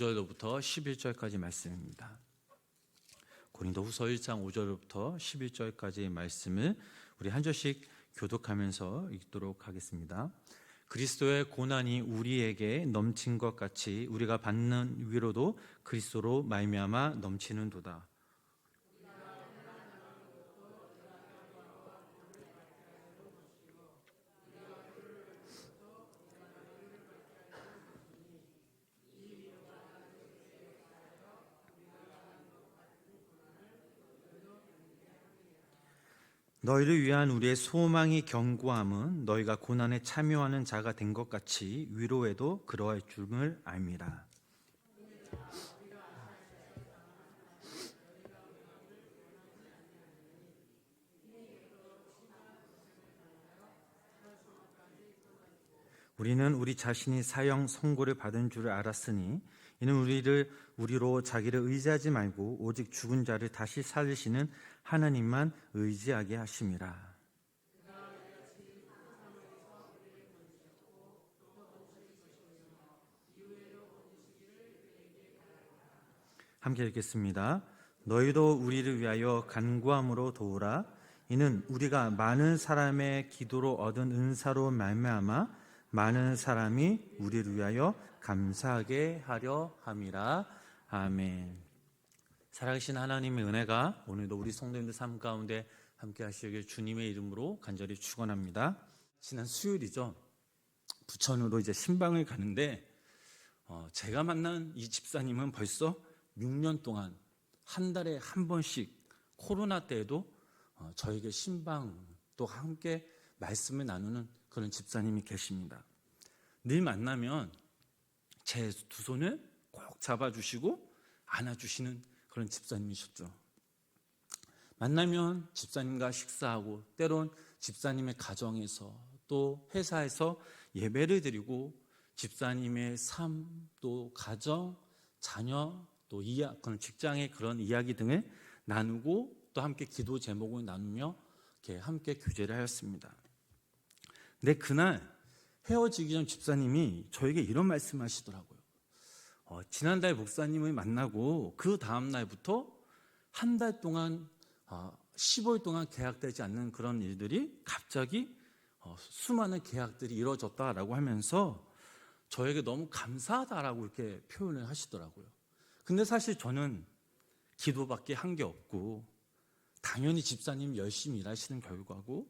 5절로부터 11절까지 말씀입니다. 고린도후서 1장 5절부터 11절까지의 말씀을 우리 한 절씩 교독하면서 읽도록 하겠습니다. 그리스도의 고난이 우리에게 넘친 것 같이 우리가 받는 위로도 그리스도로 말미암아 넘치는도다. 너희를 위한 우리의 소망이 견고함은 너희가 고난에 참여하는 자가 된 것 같이 위로에도 그러할 줄을 알미라. 우리는 우리 자신이 사형 선고를 받은 줄을 알았으니 이는 우리로 자기를 의지하지 말고 오직 죽은 자를 다시 살리시는 하나님만 의지하게 하심이라. 함께 읽겠습니다. 너희도 우리를 위하여 간구함으로 도우라. 이는 우리가 많은 사람의 기도로 얻은 은사로 말미암아 많은 사람이 우리를 위하여 감사하게 하려 함이라. 아멘. 살아계신 하나님의 은혜가 오늘도 우리 성도님들 삶 가운데 함께 하시길 주님의 이름으로 간절히 축원합니다. 지난 수요일이죠. 부천으로 이제 신방을 가는데 제가 만난 이 집사님은 벌써 6년 동안 한 달에 한 번씩 코로나 때에도 저에게 신방 또 함께 말씀을 나누는 그런 집사님이 계십니다. 늘 만나면 제 두 손을 꼭 잡아주시고 안아주시는 그런 집사님이셨죠. 만나면 집사님과 식사하고 때론 집사님의 가정에서 또 회사에서 예배를 드리고 집사님의 삶, 또 가정, 자녀, 또 그런 직장의 그런 이야기 등을 나누고 또 함께 기도 제목을 나누며 이렇게 함께 교제를 하였습니다. 근데 그날 헤어지기 전 집사님이 저에게 이런 말씀하시더라고요. 지난달 목사님을 만나고 그 다음 날부터 한 달 동안 15일 동안 계약되지 않는 그런 일들이 갑자기 수많은 계약들이 이루어졌다라고 하면서 저에게 너무 감사하다라고 이렇게 표현을 하시더라고요. 근데 사실 저는 기도밖에 한 게 없고 당연히 집사님 열심히 일하시는 결과고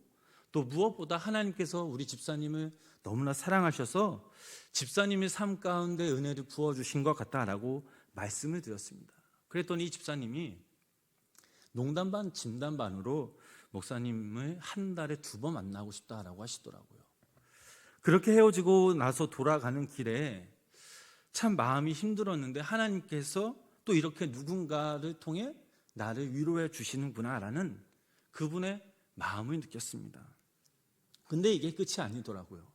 또 무엇보다 하나님께서 우리 집사님을 너무나 사랑하셔서 집사님의 삶 가운데 은혜를 부어주신 것 같다라고 말씀을 드렸습니다. 그랬더니 이 집사님이 농담 반 진담 반으로 목사님을 한 달에 2번 만나고 싶다라고 하시더라고요. 그렇게 헤어지고 나서 돌아가는 길에 참 마음이 힘들었는데 하나님께서 또 이렇게 누군가를 통해 나를 위로해 주시는구나라는 그분의 마음을 느꼈습니다. 근데 이게 끝이 아니더라고요.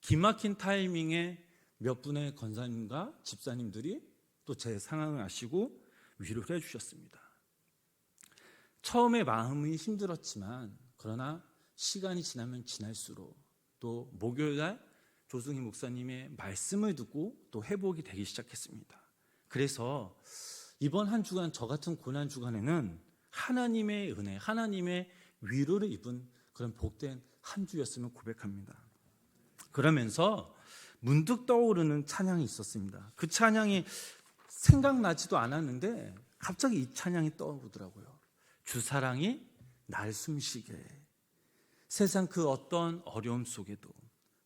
기막힌 타이밍에 몇 분의 권사님과 집사님들이 또 제 상황을 아시고 위로를 해주셨습니다. 처음에 마음이 힘들었지만 그러나 시간이 지나면 지날수록 또 목요일날 조승희 목사님의 말씀을 듣고 또 회복이 되기 시작했습니다. 그래서 이번 한 주간 저 같은 고난 주간에는 하나님의 은혜, 하나님의 위로를 입은 그런 복된 한 주였음을 고백합니다. 그러면서 문득 떠오르는 찬양이 있었습니다. 그 찬양이 생각나지도 않았는데 갑자기 이 찬양이 떠오르더라고요. 주 사랑이 날 숨쉬게, 세상 그 어떤 어려움 속에도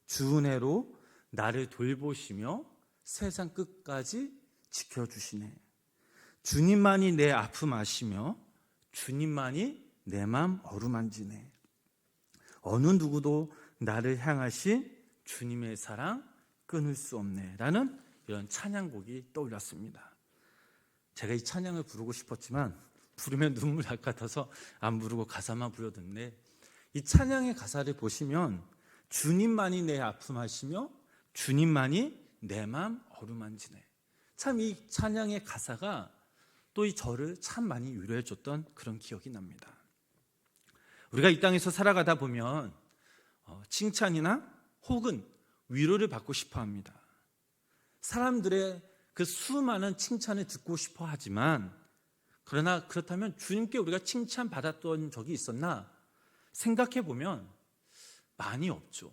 주 은혜로 나를 돌보시며 세상 끝까지 지켜주시네. 주님만이 내 아픔 아시며 주님만이 내 맘 어루만지네. 어느 누구도 나를 향하신 주님의 사랑 끊을 수 없네 라는 이런 찬양곡이 떠올랐습니다. 제가 이 찬양을 부르고 싶었지만 부르면 눈물 날 것 같아서 안 부르고 가사만 불러듣는데, 이 찬양의 가사를 보시면 주님만이 내 아픔 아시며 주님만이 내 맘 어루만지네. 참 이 찬양의 가사가 또 이 저를 참 많이 위로해 줬던 그런 기억이 납니다. 우리가 이 땅에서 살아가다 보면 칭찬이나 혹은 위로를 받고 싶어 합니다. 사람들의 그 수많은 칭찬을 듣고 싶어 하지만, 그러나 그렇다면 주님께 우리가 칭찬받았던 적이 있었나 생각해 보면 많이 없죠.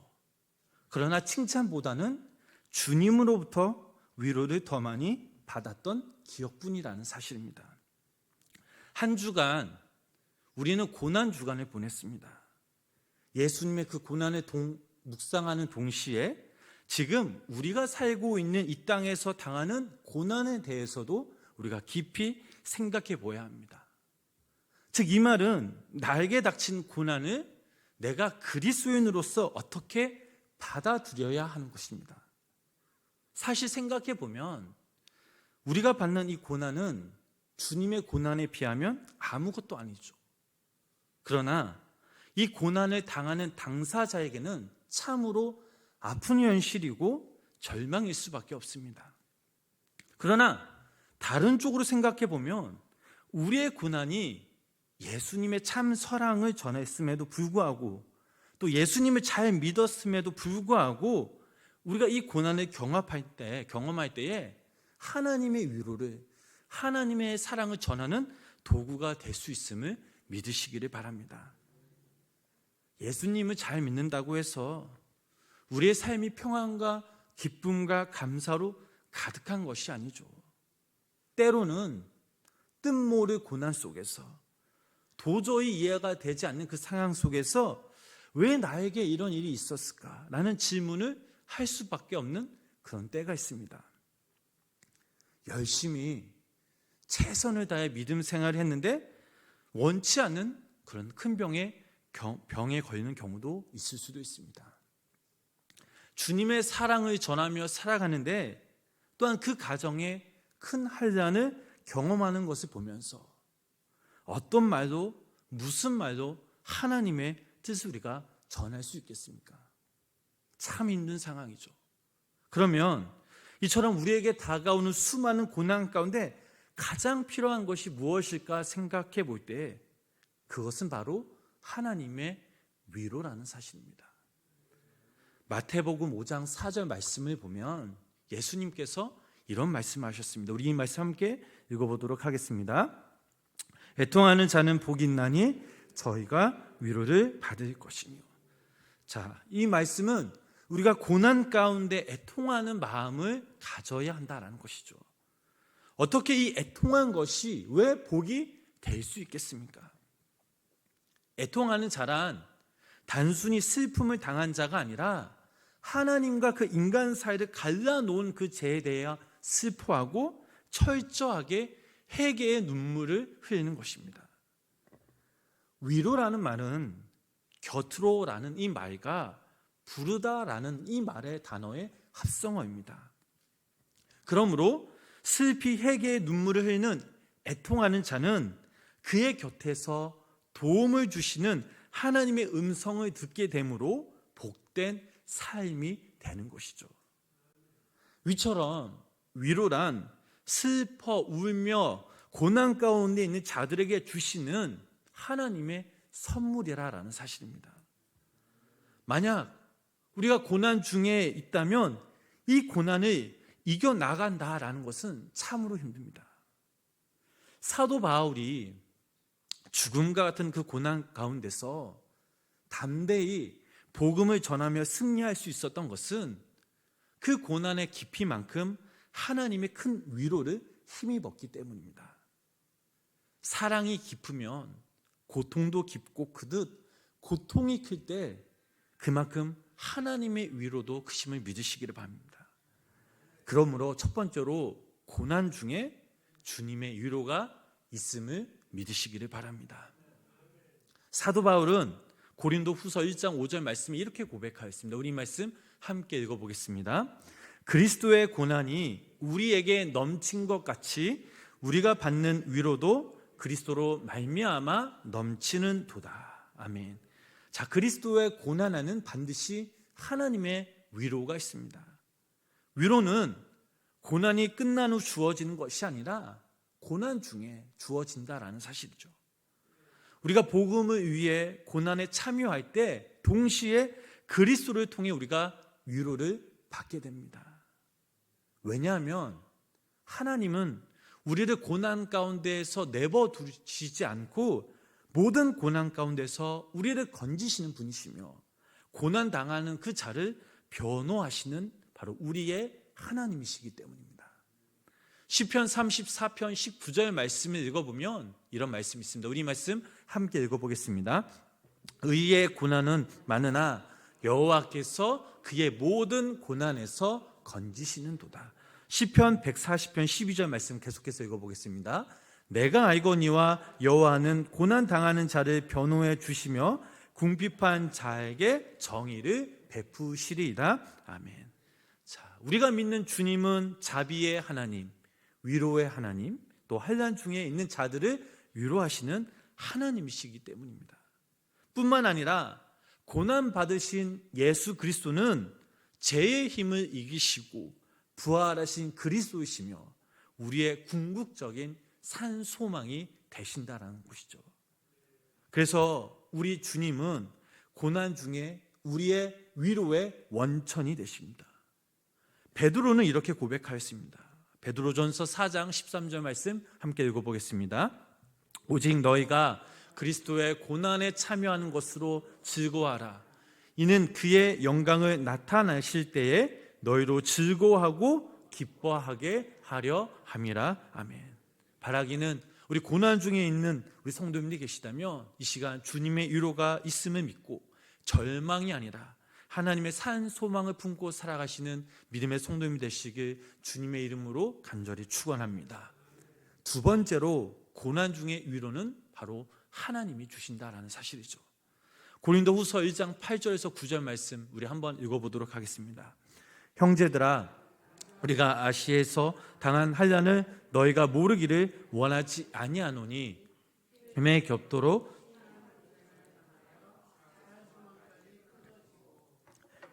그러나 칭찬보다는 주님으로부터 위로를 더 많이 받았던 기억뿐이라는 사실입니다. 한 주간 우리는 고난 주간을 보냈습니다. 예수님의 그 고난을 묵상하는 동시에 지금 우리가 살고 있는 이 땅에서 당하는 고난에 대해서도 우리가 깊이 생각해 보아야 합니다. 즉, 이 말은 나에게 닥친 고난을 내가 그리스도인으로서 어떻게 받아들여야 하는 것입니다. 사실 생각해 보면 우리가 받는 이 고난은 주님의 고난에 비하면 아무것도 아니죠. 그러나 이 고난을 당하는 당사자에게는 참으로 아픈 현실이고 절망일 수밖에 없습니다. 그러나 다른 쪽으로 생각해 보면 우리의 고난이 예수님의 참 사랑을 전했음에도 불구하고, 또 예수님을 잘 믿었음에도 불구하고 우리가 이 고난을 경험할 때에 하나님의 위로를, 하나님의 사랑을 전하는 도구가 될 수 있음을 믿으시기를 바랍니다. 예수님을 잘 믿는다고 해서 우리의 삶이 평안과 기쁨과 감사로 가득한 것이 아니죠. 때로는 뜻모를 고난 속에서, 도저히 이해가 되지 않는 그 상황 속에서 왜 나에게 이런 일이 있었을까? 라는 질문을 할 수밖에 없는 그런 때가 있습니다. 열심히 최선을 다해 믿음 생활을 했는데 원치 않는 그런 큰 병에 걸리는 경우도 있을 수도 있습니다. 주님의 사랑을 전하며 살아가는데 또한 그 가정에 큰 환난을 경험하는 것을 보면서 어떤 말도 무슨 말도 하나님의 뜻을 우리가 전할 수 있겠습니까? 참 힘든 상황이죠. 그러면 이처럼 우리에게 다가오는 수많은 고난 가운데 가장 필요한 것이 무엇일까 생각해 볼 때 그것은 바로 하나님의 위로라는 사실입니다. 마태복음 5장 4절 말씀을 보면 예수님께서 이런 말씀하셨습니다. 우리 이 말씀 함께 읽어보도록 하겠습니다. 애통하는 자는 복이 있나니 저희가 위로를 받을 것이며. 자, 이 말씀은 우리가 고난 가운데 애통하는 마음을 가져야 한다는 것이죠. 어떻게 이 애통한 것이 왜 복이 될 수 있겠습니까? 애통하는 자란 단순히 슬픔을 당한 자가 아니라 하나님과 그 인간 사이를 갈라놓은 그 죄에 대해 슬퍼하고 철저하게 회개의 눈물을 흘리는 것입니다. 위로라는 말은 곁으로라는 이 말과 부르다라는 이 말의 단어의 합성어입니다. 그러므로 슬피 회개의 눈물을 흘리는 애통하는 자는 그의 곁에서 도움을 주시는 하나님의 음성을 듣게 되므로 복된 삶이 되는 것이죠. 위처럼 위로란 슬퍼 울며 고난 가운데 있는 자들에게 주시는 하나님의 선물이라는 사실입니다. 만약 우리가 고난 중에 있다면 이 고난을 이겨나간다라는 것은 참으로 힘듭니다. 사도 바울이 죽음과 같은 그 고난 가운데서 담대히 복음을 전하며 승리할 수 있었던 것은 그 고난의 깊이만큼 하나님의 큰 위로를 힘입었기 때문입니다. 사랑이 깊으면 고통도 깊고 크듯 고통이 클 때 그만큼 하나님의 위로도 크심을 믿으시기를 바랍니다. 그러므로 첫 번째로 고난 중에 주님의 위로가 있음을 믿으시기를 바랍니다. 사도 바울은 고린도 후서 1장 5절 말씀에 이렇게 고백하였습니다. 우리 말씀 함께 읽어보겠습니다. 그리스도의 고난이 우리에게 넘친 것 같이 우리가 받는 위로도 그리스도로 말미암아 넘치는 도다. 아멘. 자, 그리스도의 고난 안에는 반드시 하나님의 위로가 있습니다. 위로는 고난이 끝난 후 주어지는 것이 아니라 고난 중에 주어진다라는 사실이죠. 우리가 복음을 위해 고난에 참여할 때 동시에 그리스도를 통해 우리가 위로를 받게 됩니다. 왜냐하면 하나님은 우리를 고난 가운데에서 내버두시지 않고 모든 고난 가운데서 우리를 건지시는 분이시며 고난 당하는 그 자를 변호하시는 바로 우리의 하나님이시기 때문입니다. 시편 34편 19절 말씀을 읽어보면 이런 말씀이 있습니다. 우리 말씀 함께 읽어보겠습니다. 의의 고난은 많으나 여호와께서 그의 모든 고난에서 건지시는도다. 시편 140편 12절 말씀 계속해서 읽어보겠습니다. 내가 알거니와 여호와는 고난 당하는 자를 변호해 주시며 궁핍한 자에게 정의를 베푸시리이다. 아멘. 자, 우리가 믿는 주님은 자비의 하나님, 위로의 하나님, 또 환난 중에 있는 자들을 위로하시는 하나님이시기 때문입니다. 뿐만 아니라 고난 받으신 예수 그리스도는 죄의 힘을 이기시고 부활하신 그리스도이시며 우리의 궁극적인 산 소망이 되신다라는 것이죠. 그래서 우리 주님은 고난 중에 우리의 위로의 원천이 되십니다. 베드로는 이렇게 고백하였습니다. 베드로전서 4장 13절 말씀 함께 읽어보겠습니다. 오직 너희가 그리스도의 고난에 참여하는 것으로 즐거워하라. 이는 그의 영광을 나타내실 때에 너희로 즐거워하고 기뻐하게 하려 함이라. 아멘. 바라기는 우리 고난 중에 있는 우리 성도님들이 계시다면 이 시간 주님의 위로가 있음을 믿고 절망이 아니라 하나님의 산 소망을 품고 살아가시는 믿음의 성도님이 되시길 주님의 이름으로 간절히 축원합니다. 두 번째로 고난 중의 위로는 바로 하나님이 주신다라는 사실이죠. 고린도후서 1장 8절에서 9절 말씀 우리 한번 읽어보도록 하겠습니다. 형제들아, 우리가 아시아에서 당한 환난을 너희가 모르기를 원하지 아니하노니 힘에 겹도록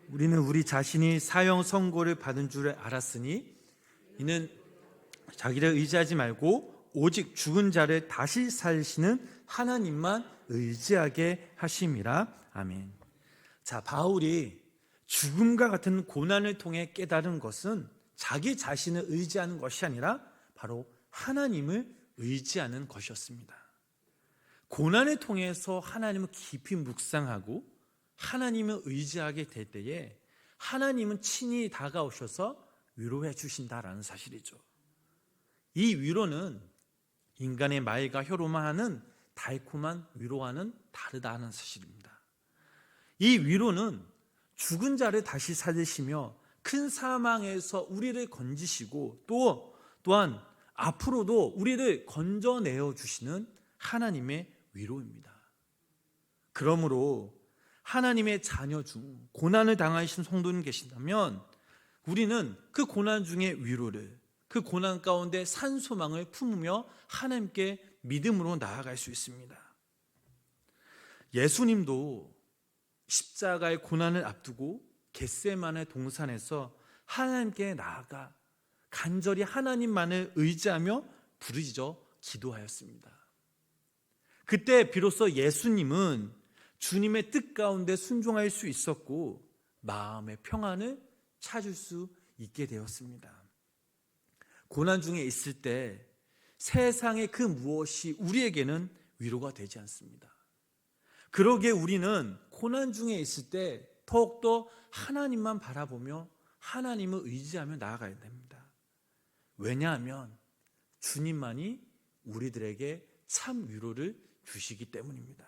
우리는 우리 자신이 사형 선고를 받은 줄 알았으니 이는 자기를 의지하지 말고 오직 죽은 자를 다시 살리시는 하나님만 의지하게 하심이라. 아멘. 자, 바울이 죽음과 같은 고난을 통해 깨달은 것은 자기 자신을 의지하는 것이 아니라 바로 하나님을 의지하는 것이었습니다. 고난을 통해서 하나님을 깊이 묵상하고 하나님을 의지하게 될 때에 하나님은 친히 다가오셔서 위로해 주신다라는 사실이죠. 이 위로는 인간의 말과 혀로만 하는 달콤한 위로와는 다르다는 사실입니다. 이 위로는 죽은 자를 다시 살리시며 큰 사망에서 우리를 건지시고 또한 앞으로도 우리를 건져내어 주시는 하나님의 위로입니다. 그러므로 하나님의 자녀 중 고난을 당하신 성도님 계신다면 우리는 그 고난 중의 위로를, 그 고난 가운데 산 소망을 품으며 하나님께 믿음으로 나아갈 수 있습니다. 예수님도 십자가의 고난을 앞두고 겟세마네 동산에서 하나님께 나아가 간절히 하나님만을 의지하며 부르짖어 기도하였습니다. 그때 비로소 예수님은 주님의 뜻 가운데 순종할 수 있었고 마음의 평안을 찾을 수 있게 되었습니다. 고난 중에 있을 때 세상의 그 무엇이 우리에게는 위로가 되지 않습니다. 그러기에 우리는 고난 중에 있을 때 더욱더 하나님만 바라보며 하나님을 의지하며 나아가야 됩니다. 왜냐하면 주님만이 우리들에게 참 위로를 주시기 때문입니다.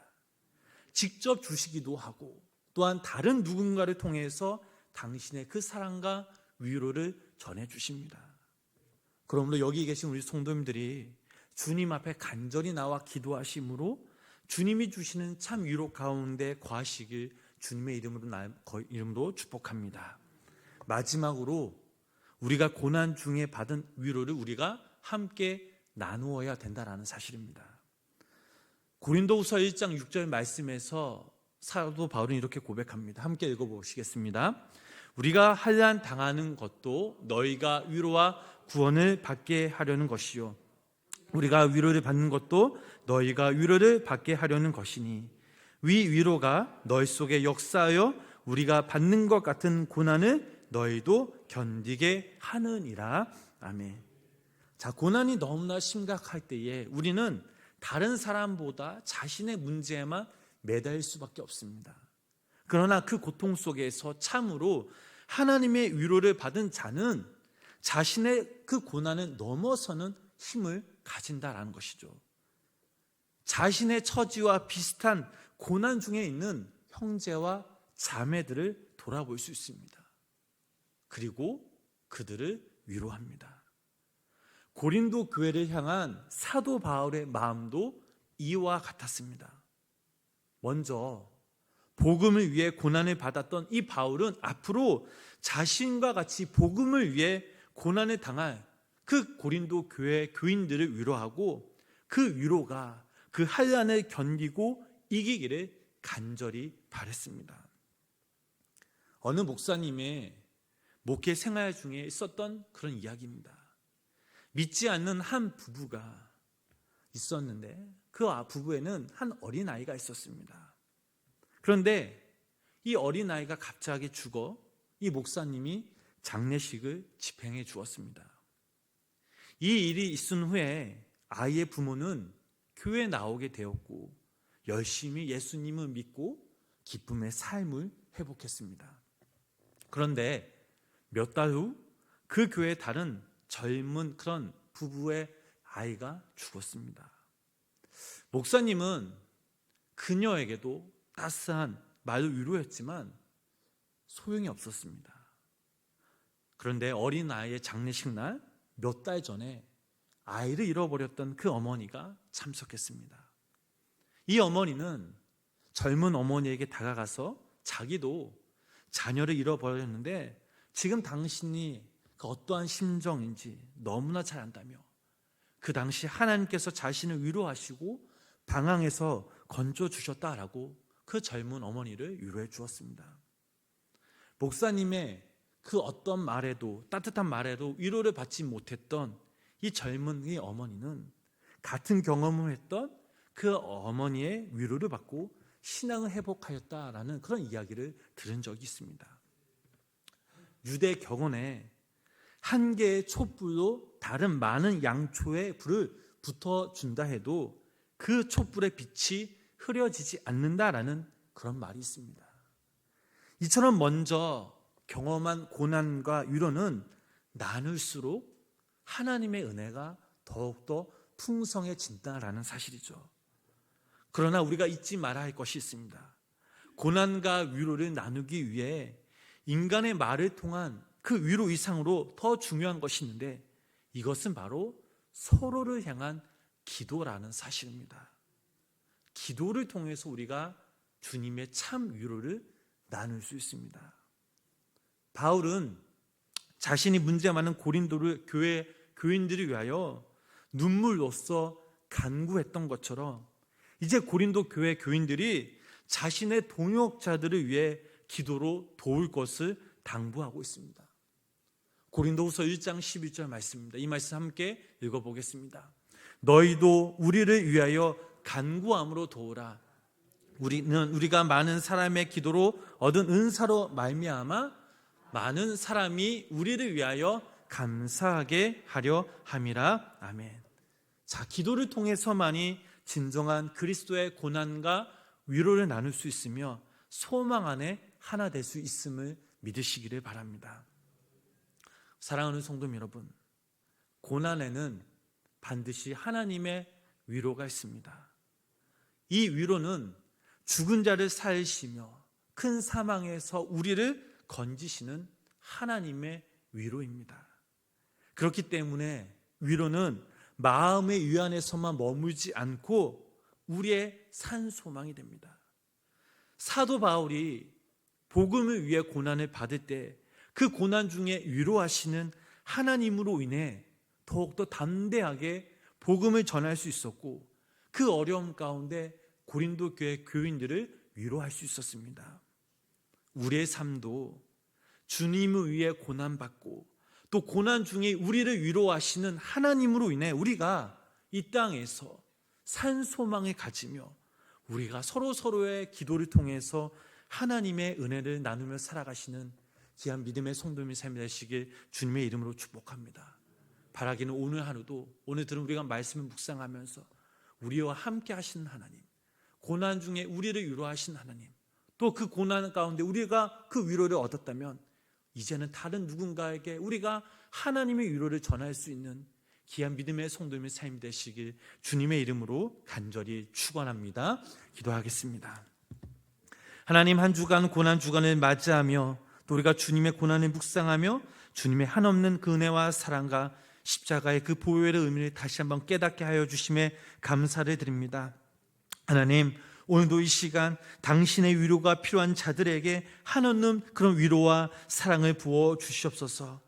직접 주시기도 하고 또한 다른 누군가를 통해서 당신의 그 사랑과 위로를 전해주십니다. 그러므로 여기 계신 우리 성도님들이 주님 앞에 간절히 나와 기도하심으로 주님이 주시는 참 위로 가운데 거하시길 주님의 이름으로 축복합니다. 마지막으로 우리가 고난 중에 받은 위로를 우리가 함께 나누어야 된다는 사실입니다. 고린도후서 1장 6절 말씀에서 사도 바울은 이렇게 고백합니다. 함께 읽어보시겠습니다. 우리가 환난 당하는 것도 너희가 위로와 구원을 받게 하려는 것이요 우리가 위로를 받는 것도 너희가 위로를 받게 하려는 것이니 위 위로가 너희 속에 역사하여 우리가 받는 것 같은 고난을 너희도 견디게 하느니라. 아멘. 자, 고난이 너무나 심각할 때에 우리는 다른 사람보다 자신의 문제에만 매달릴 수밖에 없습니다. 그러나 그 고통 속에서 참으로 하나님의 위로를 받은 자는 자신의 그 고난을 넘어서는 힘을 가진다라는 것이죠. 자신의 처지와 비슷한 고난 중에 있는 형제와 자매들을 돌아볼 수 있습니다. 그리고 그들을 위로합니다. 고린도 교회를 향한 사도 바울의 마음도 이와 같았습니다. 먼저 복음을 위해 고난을 받았던 이 바울은 앞으로 자신과 같이 복음을 위해 고난을 당할 그 고린도 교회 교인들을 위로하고 그 위로가 그 환난을 견디고 이기기를 간절히 바랬습니다. 어느 목사님의 목회 생활 중에 있었던 그런 이야기입니다. 믿지 않는 한 부부가 있었는데 그 부부에는 한 어린아이가 있었습니다. 그런데 이 어린아이가 갑자기 죽어 이 목사님이 장례식을 집행해 주었습니다. 이 일이 있은 후에 아이의 부모는 교회에 나오게 되었고 열심히 예수님을 믿고 기쁨의 삶을 회복했습니다. 그런데 몇 달 후 그 교회에 다른 젊은 그런 부부의 아이가 죽었습니다. 목사님은 그녀에게도 따스한 말로 위로했지만 소용이 없었습니다. 그런데 어린아이의 장례식 날 몇 달 전에 아이를 잃어버렸던 그 어머니가 참석했습니다. 이 어머니는 젊은 어머니에게 다가가서 자기도 자녀를 잃어버렸는데 지금 당신이 그 어떠한 심정인지 너무나 잘 안다며 그 당시 하나님께서 자신을 위로하시고 방황에서 건져주셨다라고 그 젊은 어머니를 위로해 주었습니다. 목사님의 그 어떤 말에도 따뜻한 말에도 위로를 받지 못했던 이 젊은 이 어머니는 같은 경험을 했던 그 어머니의 위로를 받고 신앙을 회복하였다라는 그런 이야기를 들은 적이 있습니다. 유대 격언에 한 개의 촛불로 다른 많은 양초에 불을 붙어준다 해도 그 촛불의 빛이 흐려지지 않는다라는 그런 말이 있습니다. 이처럼 먼저 경험한 고난과 위로는 나눌수록 하나님의 은혜가 더욱더 풍성해진다라는 사실이죠. 그러나 우리가 잊지 말아야 할 것이 있습니다. 고난과 위로를 나누기 위해 인간의 말을 통한 그 위로 이상으로 더 중요한 것이 있는데 이것은 바로 서로를 향한 기도라는 사실입니다. 기도를 통해서 우리가 주님의 참 위로를 나눌 수 있습니다. 바울은 자신이 문제 많은 고린도를 교회 교인들을 위하여 눈물로써 간구했던 것처럼 이제 고린도 교회 교인들이 자신의 동역자들을 위해 기도로 도울 것을 당부하고 있습니다. 고린도후서 1장 11절 말씀입니다. 이 말씀 함께 읽어보겠습니다. 너희도 우리를 위하여 간구함으로 도우라. 우리가 많은 사람의 기도로 얻은 은사로 말미암아 많은 사람이 우리를 위하여 감사하게 하려 함이라. 아멘. 자, 기도를 통해서만이 진정한 그리스도의 고난과 위로를 나눌 수 있으며 소망 안에 하나 될 수 있음을 믿으시기를 바랍니다. 사랑하는 성도 여러분, 고난에는 반드시 하나님의 위로가 있습니다. 이 위로는 죽은 자를 살리시며 큰 사망에서 우리를 건지시는 하나님의 위로입니다. 그렇기 때문에 위로는 마음의 위안에서만 머물지 않고 우리의 산 소망이 됩니다. 사도 바울이 복음을 위해 고난을 받을 때 그 고난 중에 위로하시는 하나님으로 인해 더욱더 담대하게 복음을 전할 수 있었고 그 어려움 가운데 고린도 교회 교인들을 위로할 수 있었습니다. 우리의 삶도 주님을 위해 고난받고 또 고난 중에 우리를 위로하시는 하나님으로 인해 우리가 이 땅에서 산 소망을 가지며 우리가 서로서로의 기도를 통해서 하나님의 은혜를 나누며 살아가시는 귀한 믿음의 성도님의 삶이 되시길 주님의 이름으로 축복합니다. 바라기는 오늘 하루도, 오늘 들은 우리가 말씀을 묵상하면서 우리와 함께 하시는 하나님, 고난 중에 우리를 위로하신 하나님, 또 그 고난 가운데 우리가 그 위로를 얻었다면 이제는 다른 누군가에게 우리가 하나님의 위로를 전할 수 있는 귀한 믿음의 성도님의 삶이 되시길 주님의 이름으로 간절히 축원합니다. 기도하겠습니다. 하나님, 한 주간 고난 주간을 맞이하며 또 우리가 주님의 고난을 묵상하며 주님의 한없는 그 은혜와 사랑과 십자가의 그 보혈의 의미를 다시 한번 깨닫게 하여 주심에 감사를 드립니다. 하나님, 오늘도 이 시간 당신의 위로가 필요한 자들에게 한없는 그런 위로와 사랑을 부어 주시옵소서.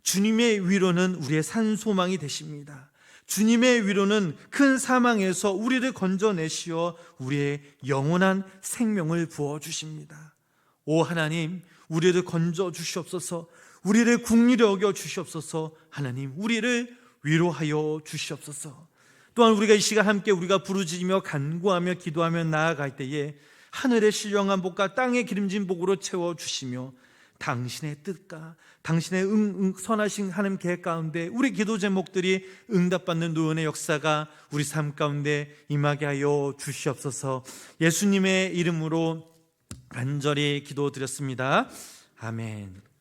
주님의 위로는 우리의 산소망이 되십니다. 주님의 위로는 큰 사망에서 우리를 건져내시어 우리의 영원한 생명을 부어 주십니다. 오 하나님, 우리를 건져 주시옵소서. 우리를 긍휼히 여겨 주시옵소서. 하나님, 우리를 위로하여 주시옵소서. 또한 우리가 이 시간 함께 우리가 부르짖으며 간구하며 기도하며 나아갈 때에 하늘의 신령한 복과 땅의 기름진 복으로 채워주시며 당신의 뜻과 당신의 선하신 하나님 계획 가운데 우리 기도 제목들이 응답받는 노연의 역사가 우리 삶 가운데 임하게 하여 주시옵소서. 예수님의 이름으로 간절히 기도드렸습니다. 아멘.